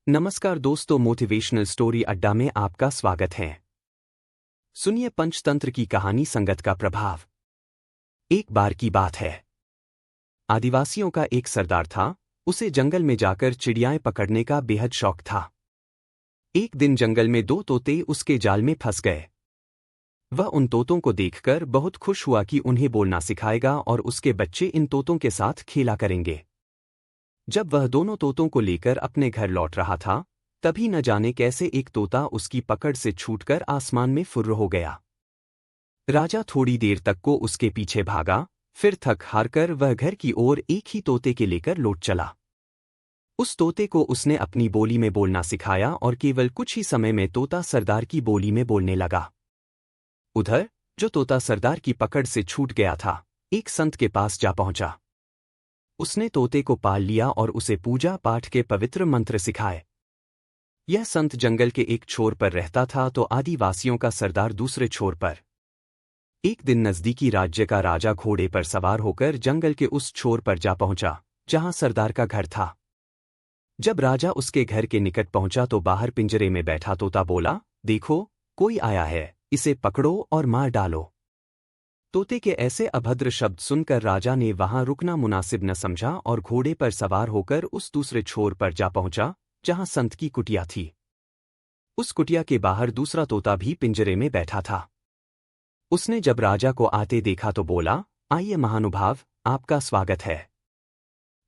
नमस्कार दोस्तों, motivational story अड्डा में आपका स्वागत है। सुनिए पंचतंत्र की कहानी संगत का प्रभाव। एक बार की बात है। आदिवासियों का एक सरदार था। उसे जंगल में जाकर चिड़ियाएं पकड़ने का बेहद शौक था। एक दिन जंगल में दो तोते उसके जाल में फंस गए। वह उन तोतों को देखकर बहुत खुश हुआ कि उन्हें बोलना सिखाएगा और उसके बच्चे इन तोतों के साथ खेला करेंगे। जब वह दोनों तोतों को लेकर अपने घर लौट रहा था, तभी न जाने कैसे एक तोता उसकी पकड़ से छूटकर आसमान में फुर्र हो गया। राजा थोड़ी देर तक को उसके पीछे भागा, फिर थक हारकर वह घर की ओर एक ही तोते के लेकर लौट चला। उस तोते को उसने अपनी बोली में बोलना सिखाया और केवल कुछ ही समय में तोता सरदार की बोली में बोलने लगा। उधर जो तोता सरदार की पकड़ से छूट गया था, एक संत के पास जा पहुंचा। उसने तोते को पाल लिया और उसे पूजा पाठ के पवित्र मंत्र सिखाए। यह संत जंगल के एक छोर पर रहता था तो आदिवासियों का सरदार दूसरे छोर पर। एक दिन नजदीकी राज्य का राजा घोड़े पर सवार होकर जंगल के उस छोर पर जा पहुंचा जहां सरदार का घर था। जब राजा उसके घर के निकट पहुंचा तो बाहर पिंजरे में बैठा तोता बोला, देखो, कोई आया है, इसे पकड़ो और मार डालो। तोते के ऐसे अभद्र शब्द सुनकर राजा ने वहां रुकना मुनासिब न समझा और घोड़े पर सवार होकर उस दूसरे छोर पर जा पहुंचा जहां संत की कुटिया थी। उस कुटिया के बाहर दूसरा तोता भी पिंजरे में बैठा था। उसने जब राजा को आते देखा तो बोला, आइए महानुभाव, आपका स्वागत है।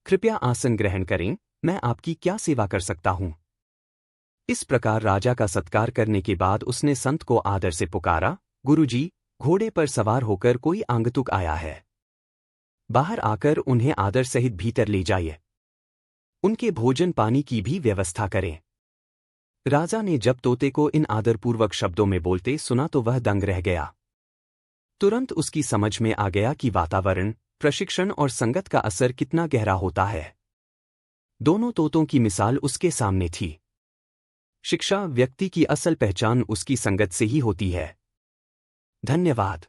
कृपया आसन ग्रहण करें, मैं आपकी क्या सेवा कर सकता हूं। इस प्रकार राजा का सत्कार करने के बाद उसने संत को आदर से पुकारा, गुरुजी, घोड़े पर सवार होकर कोई आगंतुक आया है। बाहर आकर उन्हें आदर सहित भीतर ले जाइए। उनके भोजन पानी की भी व्यवस्था करें। राजा ने जब तोते को इन आदरपूर्वक शब्दों में बोलते सुना तो वह दंग रह गया। तुरंत उसकी समझ में आ गया कि वातावरण, प्रशिक्षण और संगत का असर कितना गहरा होता है। दोनों तोतों की मिसाल उसके सामने थी। शिक्षा व्यक्ति की असल पहचान उसकी संगत से ही होती है। धन्यवाद।